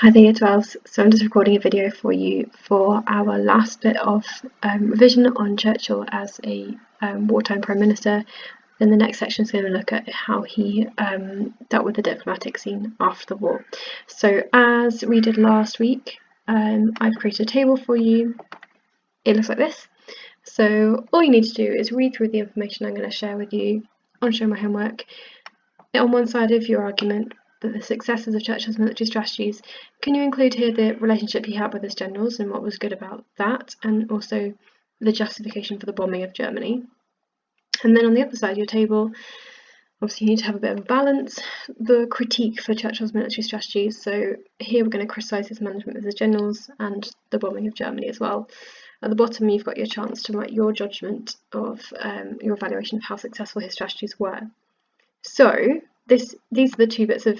Hi there, Year 12s. So I'm just recording a video for you for our last bit of revision on Churchill as a wartime Prime Minister. Then the next section is going to look at how he dealt with the diplomatic scene after the war. So as we did last week, I've created a table for you. It looks like this. So all you need to do is read through the information I'm going to share with you on Show My Homework. On one side of your argument, the successes of Churchill's military strategies, can you include here the relationship he had with his generals and what was good about that, and also the justification for the bombing of Germany? And then on the other side of your table, obviously you need to have a bit of a balance, the critique for Churchill's military strategies. So here we're going to criticise his management of his generals and the bombing of Germany as well. At the bottom you've got your chance to write your judgment of your evaluation of how successful his strategies were. So these are the two bits of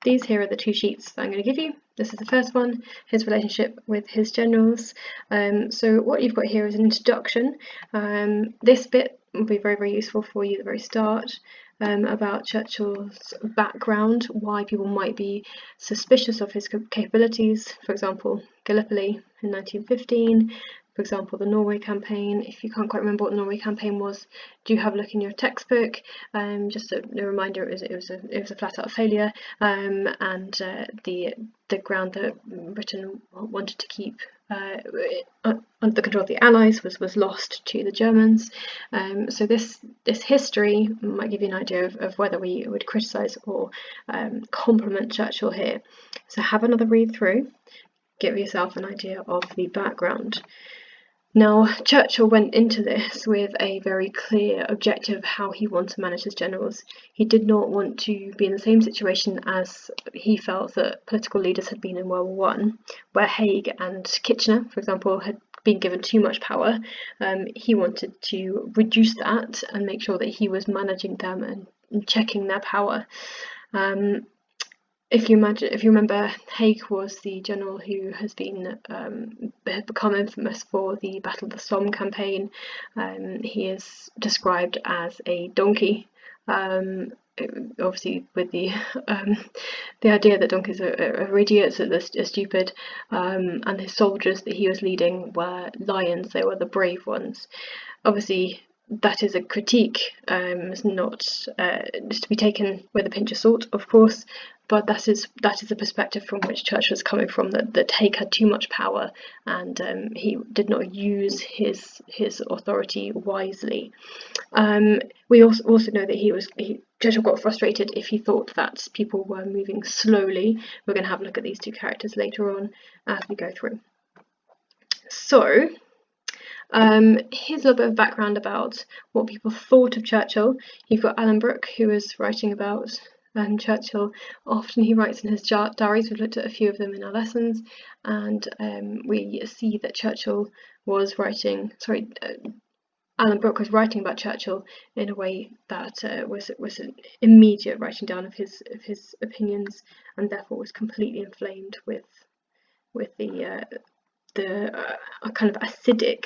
these here are the two sheets that I'm going to give you. This is the first one, his relationship with his generals. So what you've got here is an introduction. This bit will be very, very useful for you at the very start, about Churchill's background, why people might be suspicious of his capabilities. For example, Gallipoli in 1915. For example, the Norway campaign. If you can't quite remember what the Norway campaign was, do have a look in your textbook. Just a reminder, it was a flat-out failure, and the ground that Britain wanted to keep under control of the Allies was lost to the Germans. So this history might give you an idea of whether we would criticise or compliment Churchill here. So have another read through, give yourself an idea of the background. Now, Churchill went into this with a very clear objective of how he wanted to manage his generals. He did not want to be in the same situation as he felt that political leaders had been in World War I, where Haig and Kitchener, for example, had been given too much power. He wanted to reduce that and make sure that he was managing them and checking their power. If you remember, Haig was the general who has had become infamous for the Battle of the Somme campaign. He is described as a donkey, obviously with the idea that donkeys are idiots, that they're stupid, and his soldiers that he was leading were lions. They were the brave ones. Obviously, that is a critique. It's not just to be taken with a pinch of salt, of course, but that is the perspective from which Churchill is coming from, that Haig had too much power and he did not use his authority wisely. We also know that Churchill got frustrated if he thought that people were moving slowly. We're going to have a look at these two characters later on as we go through. So here's a little bit of background about what people thought of Churchill. You've got Alan Brooke, who is writing about Churchill. Often he writes in his diaries. We've looked at a few of them in our lessons, and we see that Alan Brooke was writing about Churchill in a way that was an immediate writing down of his opinions, and therefore was completely inflamed with the kind of acidic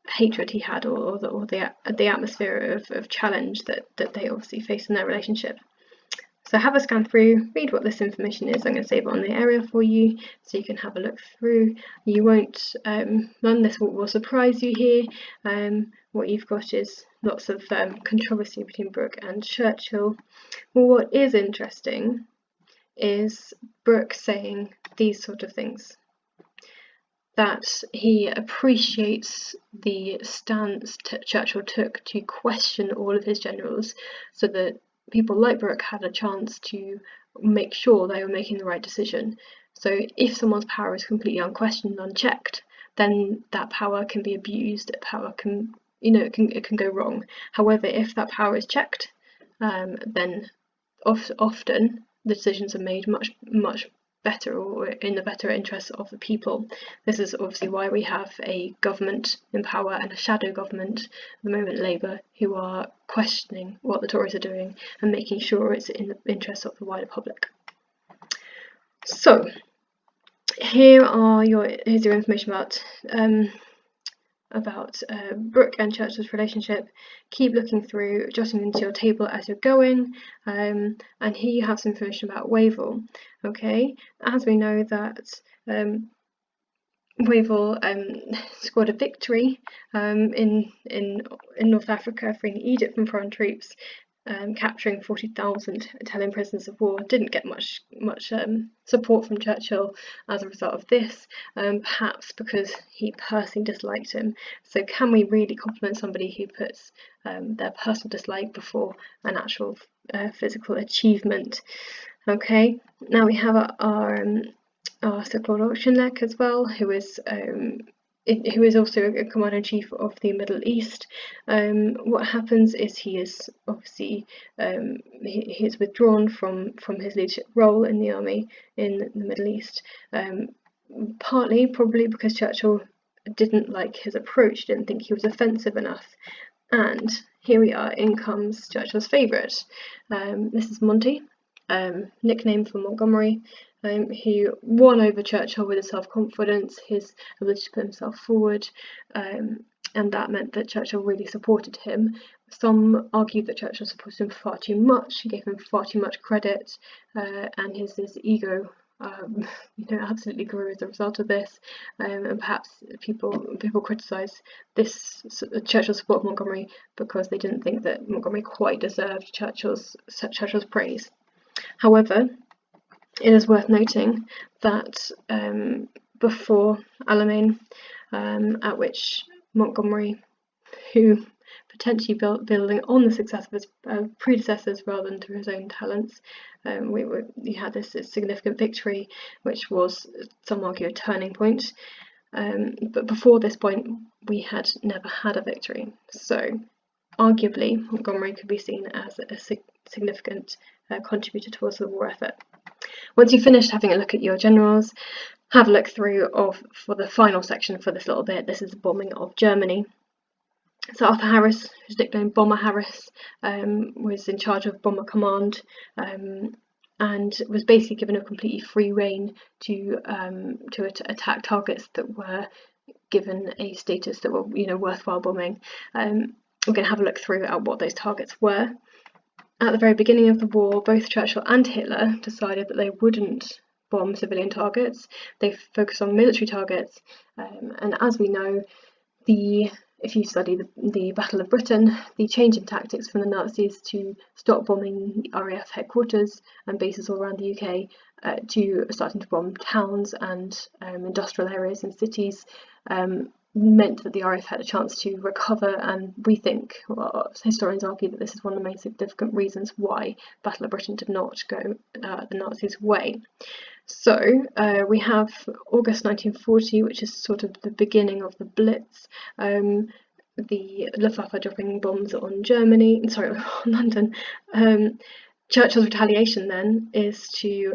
hatred he had, or the atmosphere of challenge that they obviously face in their relationship. So have a scan through, read what this information is. I'm going to save it on the area for you so you can have a look through. You won't, none of this will surprise you here. What you've got is lots of controversy between Brooke and Churchill. Well, what is interesting is Brooke saying these sort of things, that he appreciates the stance Churchill took to question all of his generals, so that people like Brooke had a chance to make sure they were making the right decision. So if someone's power is completely unquestioned, unchecked, then that power can be abused. Power can, it can go wrong. However, if that power is checked, then often the decisions are made much better, or in the better interests of the people. This is obviously why we have a government in power and a shadow government, at the moment Labour, who are questioning what the Tories are doing and making sure it's in the interests of the wider public. So here's your information about Brooke and Churchill's relationship. Keep looking through, jotting into your table as you're going, and here you have some information about Wavell. Okay, as we know that Wavell scored a victory in North Africa, freeing Egypt from foreign troops, capturing 40,000 Italian prisoners of war. Didn't get much support from Churchill as a result of this, perhaps because he personally disliked him. So can we really compliment somebody who puts their personal dislike before an actual physical achievement? Okay, now we have our Sir Claude Auchinleck as well, who is also a commander-in-chief of the Middle East. What happens is he is obviously he is withdrawn from his leadership role in the army in the Middle East, partly probably because Churchill didn't like his approach, didn't think he was offensive enough. And here we are, in comes Churchill's favourite. This is Monty, nickname for Montgomery. He won over Churchill with his self-confidence, his ability to put himself forward, and that meant that Churchill really supported him. Some argued that Churchill supported him far too much, he gave him far too much credit, and his ego absolutely grew as a result of this, and perhaps people criticised this Churchill's support of Montgomery because they didn't think that Montgomery quite deserved Churchill's praise. However, it is worth noting that before Alamein, at which Montgomery, who potentially building on the success of his predecessors rather than through his own talents, he had this significant victory, which was, some argue, a turning point. But before this point, we had never had a victory. So arguably, Montgomery could be seen as a significant contributor towards the war effort. Once you've finished having a look at your generals, have a look through for the final section for this little bit. This is the bombing of Germany. So Arthur Harris, who's nicknamed Bomber Harris, was in charge of Bomber Command, and was basically given a completely free rein to attack targets that were given a status that were worthwhile bombing. We're going to have a look through at what those targets were. At the very beginning of the war, both Churchill and Hitler decided that they wouldn't bomb civilian targets. They focused on military targets, and as we know, if you study the Battle of Britain, the change in tactics from the Nazis to stop bombing RAF headquarters and bases all around the UK to starting to bomb towns and industrial areas and cities meant that the RAF had a chance to recover, and we think, historians argue, that this is one of the main significant reasons why Battle of Britain did not go the Nazis' way. So we have August 1940, which is sort of the beginning of the Blitz. The Luftwaffe dropping bombs on London. Churchill's retaliation then is to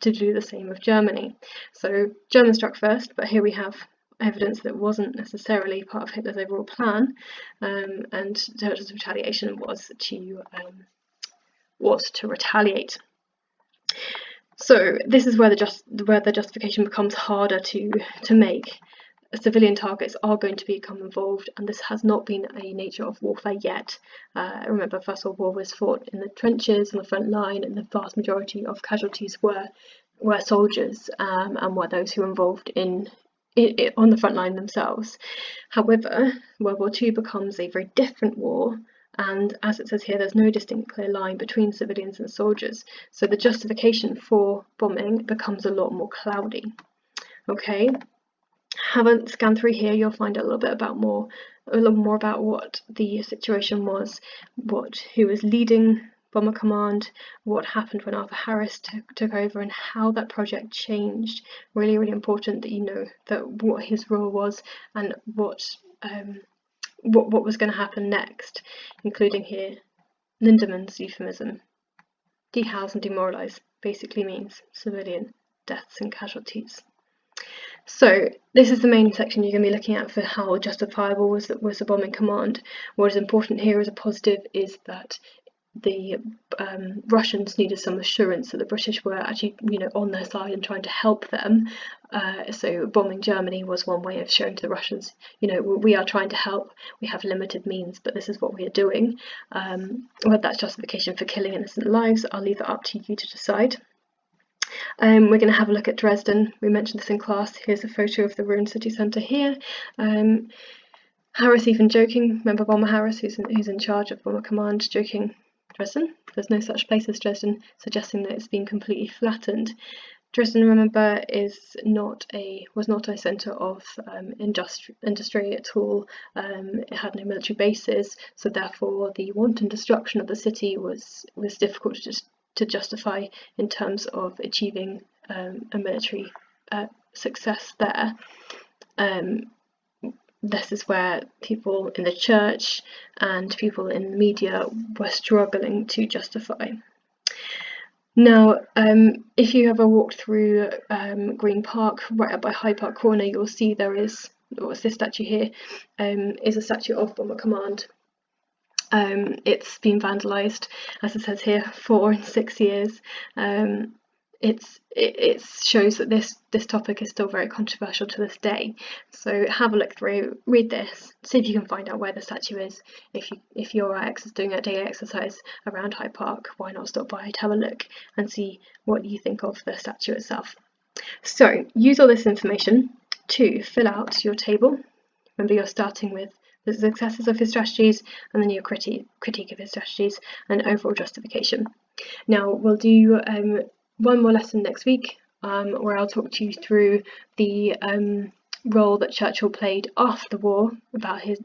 do the same with Germany. So Germans struck first, but here we have evidence that wasn't necessarily part of Hitler's overall plan, and Churchill's retaliation was to retaliate. So this is where the justification becomes harder to make. Civilian targets are going to become involved, and this has not been a nature of warfare yet. Remember, First World War was fought in the trenches, on the front line, and the vast majority of casualties were soldiers, and were those who were involved on the front line themselves. However, World War II becomes a very different war, and as it says here, there's no distinct clear line between civilians and soldiers, so the justification for bombing becomes a lot more cloudy. Okay, have a scan through here, you'll find a little more about what the situation was, who was leading Bomber Command, what happened when Arthur Harris took over, and how that project changed. Really, really important that you know what his role was and what was going to happen next, including here Lindemann's euphemism. Dehouse and demoralise basically means civilian deaths and casualties. So this is the main section you're going to be looking at for how justifiable was the bombing command. What is important here as a positive is that the Russians needed some assurance that the British were actually, on their side and trying to help them. So bombing Germany was one way of showing to the Russians, we are trying to help. We have limited means, but this is what we are doing. Whether that's justification for killing innocent lives, I'll leave it up to you to decide. We're going to have a look at Dresden. We mentioned this in class. Here's a photo of the ruined city centre here. Harris even joking, remember Bomber Harris, who's in charge of Bomber Command, joking, Dresden, there's no such place as Dresden, suggesting that it's been completely flattened. Dresden, remember, was not a centre of industry at all. It had no military bases, so therefore the wanton destruction of the city was difficult to justify in terms of achieving a military success there. This is where people in the church and people in the media were struggling to justify. Now, if you ever walked through Green Park, right up by Hyde Park Corner, you'll see there is, what's this statue here, is a statue of Bomber Command. It's been vandalised, as it says here, 4 in 6 years. It shows that this topic is still very controversial to this day. So have a look through, read this, see if you can find out where the statue is. If your ex is doing a daily exercise around Hyde Park, why not stop by to have a look and see what you think of the statue itself. So use all this information to fill out your table. Remember, you're starting with the successes of his strategies and then your critique of his strategies and overall justification. Now we'll do one more lesson next week, where I'll talk to you through the role that Churchill played after the war, about his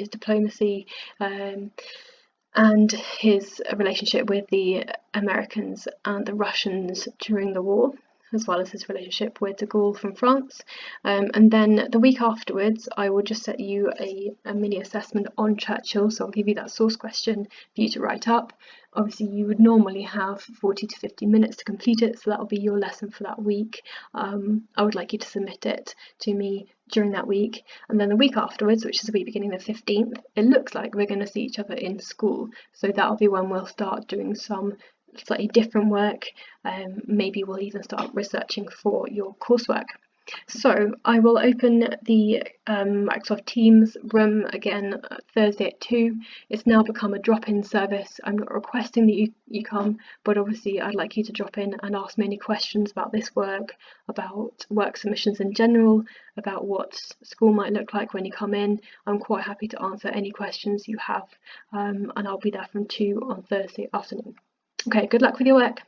diplomacy and his relationship with the Americans and the Russians during the war, as well as his relationship with de Gaulle from France. And then the week afterwards, I will just set you a mini assessment on Churchill. So I'll give you that source question for you to write up. Obviously, you would normally have 40 to 50 minutes to complete it, so that'll be your lesson for that week. I would like you to submit it to me during that week, and then the week afterwards, which is the week beginning the 15th, it looks like we're going to see each other in school. So that'll be when we'll start doing some slightly different work. Maybe we'll even start researching for your coursework. So I will open the Microsoft Teams room again Thursday at 2. It's now become a drop-in service. I'm not requesting that you come, but obviously I'd like you to drop in and ask me any questions about this work, about work submissions in general, about what school might look like when you come in. I'm quite happy to answer any questions you have, and I'll be there from 2 on Thursday afternoon. Okay, good luck with your work.